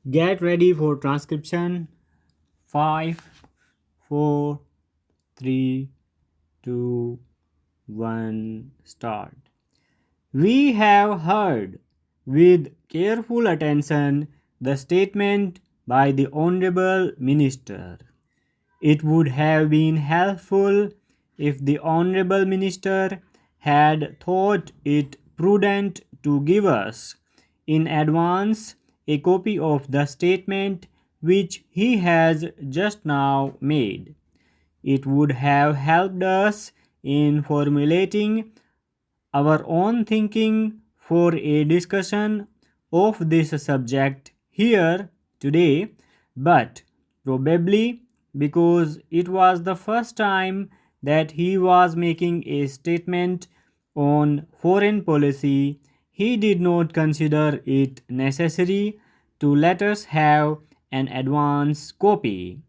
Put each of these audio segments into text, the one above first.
Get ready for transcription. 5, 4, 3, 2, 1, start. We have heard with careful attention the statement by the Honorable Minister. It would have been helpful if the Honorable Minister had thought it prudent to give us in advance a copy of the statement which he has just now made. It would have helped us in formulating our own thinking for a discussion of this subject here today, but probably because it was the first time that he was making a statement on foreign policy, he did not consider it necessary to let us have an advance copy.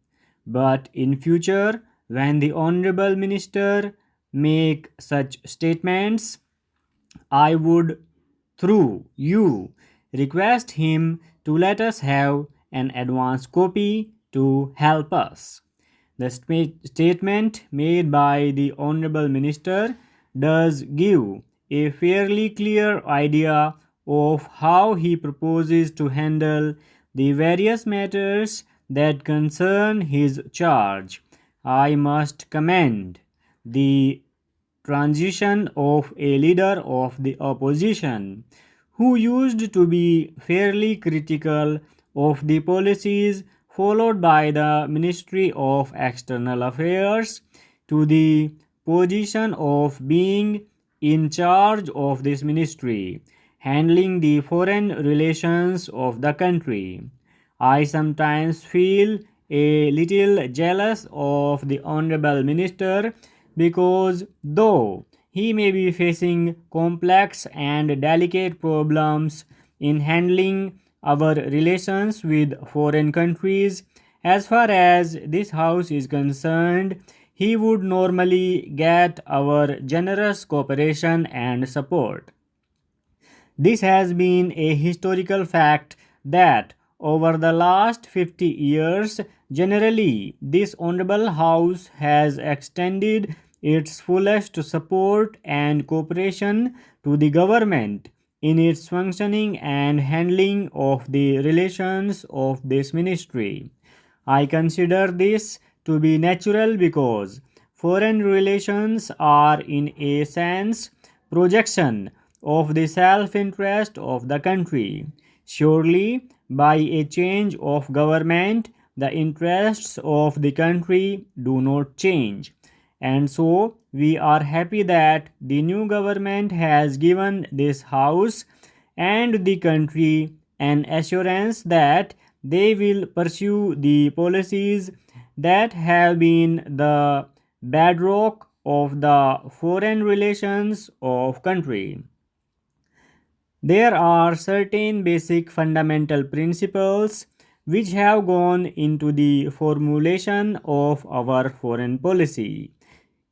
But in future, when the Honorable Minister make such statements, I would, through you, request him to let us have an advance copy to help us. The statement made by the Honorable Minister does give a fairly clear idea of how he proposes to handle the various matters that concern his charge. I must commend the transition of a leader of the opposition who used to be fairly critical of the policies followed by the Ministry of External Affairs to the position of being in charge of this ministry, handling the foreign relations of the country. I sometimes feel a little jealous of the Honorable Minister because though he may be facing complex and delicate problems in handling our relations with foreign countries, as far as this house is concerned, he would normally get our generous cooperation and support. This has been a historical fact that over the last 50 years, generally, this Honorable House has extended its fullest support and cooperation to the government in its functioning and handling of the relations of this ministry. I consider this to be natural because foreign relations are, in a sense, projection of the self interest of the country. Surely, by a change of government, the interests of the country do not change. And so, we are happy that the new government has given this House and the country an assurance that they will pursue the policies that have been the bedrock of the foreign relations of country. There are certain basic fundamental principles which have gone into the formulation of our foreign policy.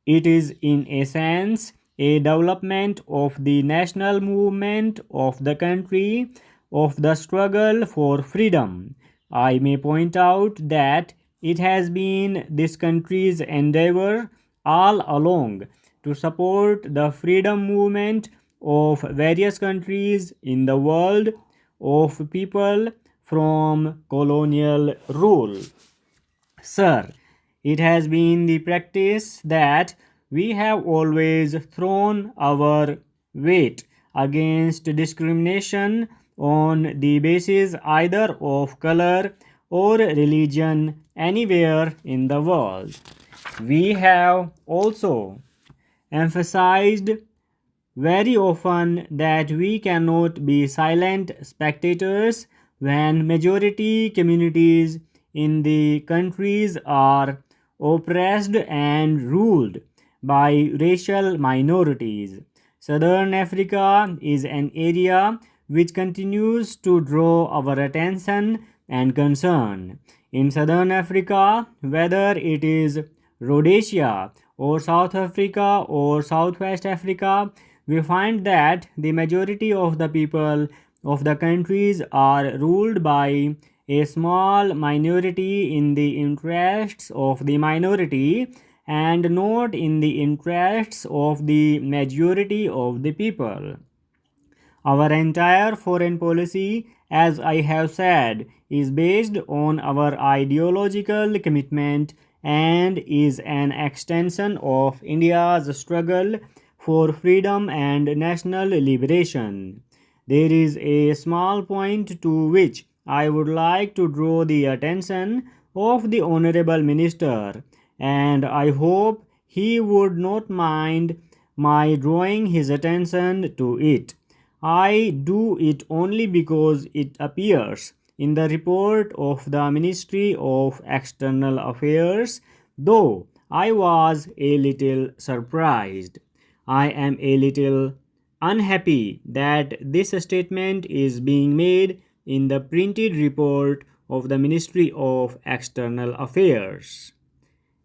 It is, in a sense, a development of the national movement of the country, of the struggle for freedom. I may point out that it has been this country's endeavor all along to support the freedom movement of various countries in the world of people from colonial rule. Sir, it has been the practice that we have always thrown our weight against discrimination on the basis either of color or religion anywhere in the world. We have also emphasized very often that we cannot be silent spectators when majority communities in the countries are oppressed and ruled by racial minorities. Southern Africa is an area which continues to draw our attention and concern. In Southern Africa, whether it is Rhodesia or South Africa or Southwest Africa, we find that the majority of the people of the countries are ruled by a small minority in the interests of the minority and not in the interests of the majority of the people. Our entire foreign policy, as I have said, is based on our ideological commitment and is an extension of India's struggle for freedom and national liberation. There is a small point to which I would like to draw the attention of the Honorable Minister, and I hope he would not mind my drawing his attention to it. I do it only because it appears in the report of the Ministry of External Affairs, though I was a little surprised. I am a little unhappy that this statement is being made in the printed report of the Ministry of External Affairs.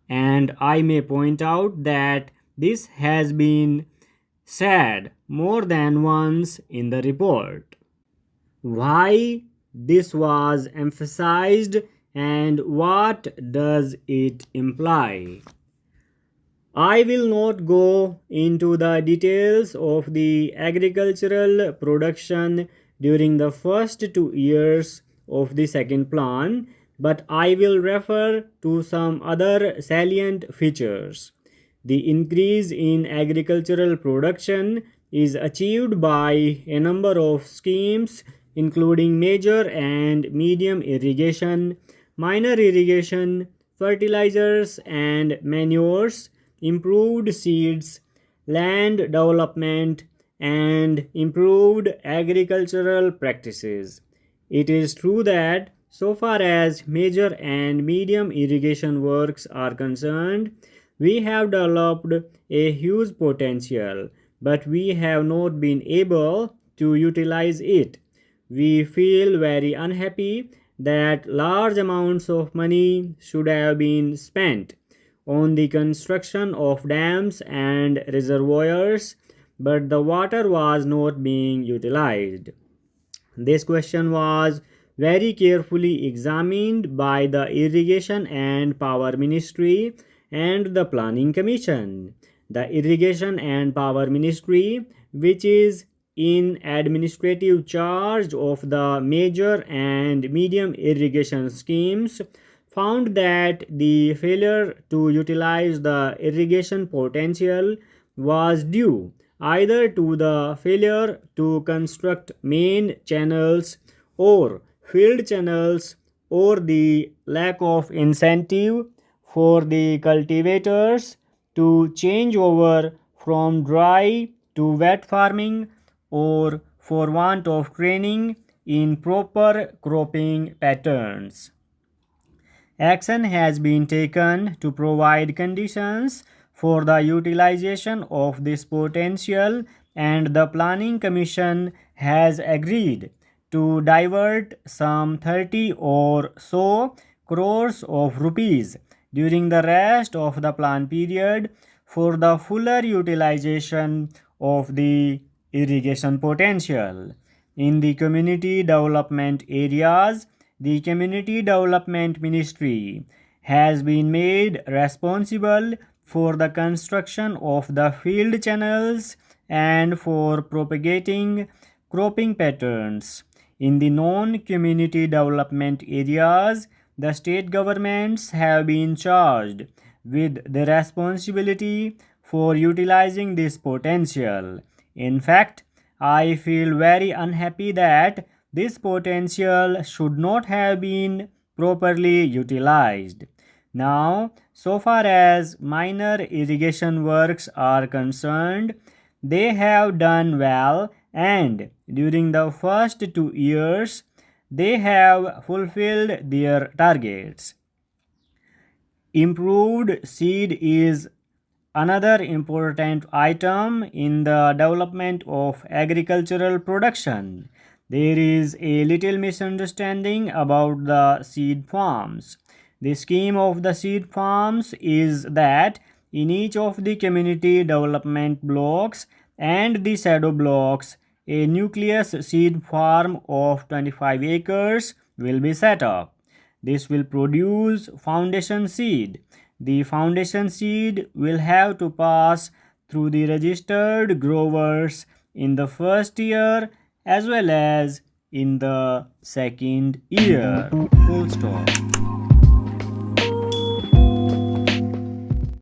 And I may point out that this has been said more than once in the report. Why this was emphasized and what does it imply? I will not go into the details of the agricultural production during the first 2 years of the second plan, but I will refer to some other salient features. The increase in agricultural production is achieved by a number of schemes, including major and medium irrigation, minor irrigation, fertilizers and manures, improved seeds, land development, and improved agricultural practices. It is true that, so far as major and medium irrigation works are concerned, we have developed a huge potential, but we have not been able to utilize it. We feel very unhappy that large amounts of money should have been spent on the construction of dams and reservoirs, but the water was not being utilized. This question was very carefully examined by the Irrigation and Power Ministry and the Planning Commission. The Irrigation and Power Ministry, which is in administrative charge of the major and medium irrigation schemes, found that the failure to utilize the irrigation potential was due either to the failure to construct main channels or field channels or the lack of incentive for the cultivators to change over from dry to wet farming or for want of training in proper cropping patterns. Action has been taken to provide conditions for the utilization of this potential, and the Planning Commission has agreed to divert some 30 or so crores of rupees during the rest of the plan period for the fuller utilization of the irrigation potential. In the community development areas, the Community Development Ministry has been made responsible for the construction of the field channels and for propagating cropping patterns. In the non-community development areas, the state governments have been charged with the responsibility for utilizing this potential. In fact, I feel very unhappy that this potential should not have been properly utilized. Now, so far as minor irrigation works are concerned, they have done well, and during the first 2 years, they have fulfilled their targets. Improved seed is another important item in the development of agricultural production. There is a little misunderstanding about the seed farms. The scheme of the seed farms is that in each of the community development blocks and the shadow blocks, a nucleus seed farm of 25 acres will be set up. This will produce foundation seed. The foundation seed will have to pass through the registered growers in the first year as well as in the second year. Full stop.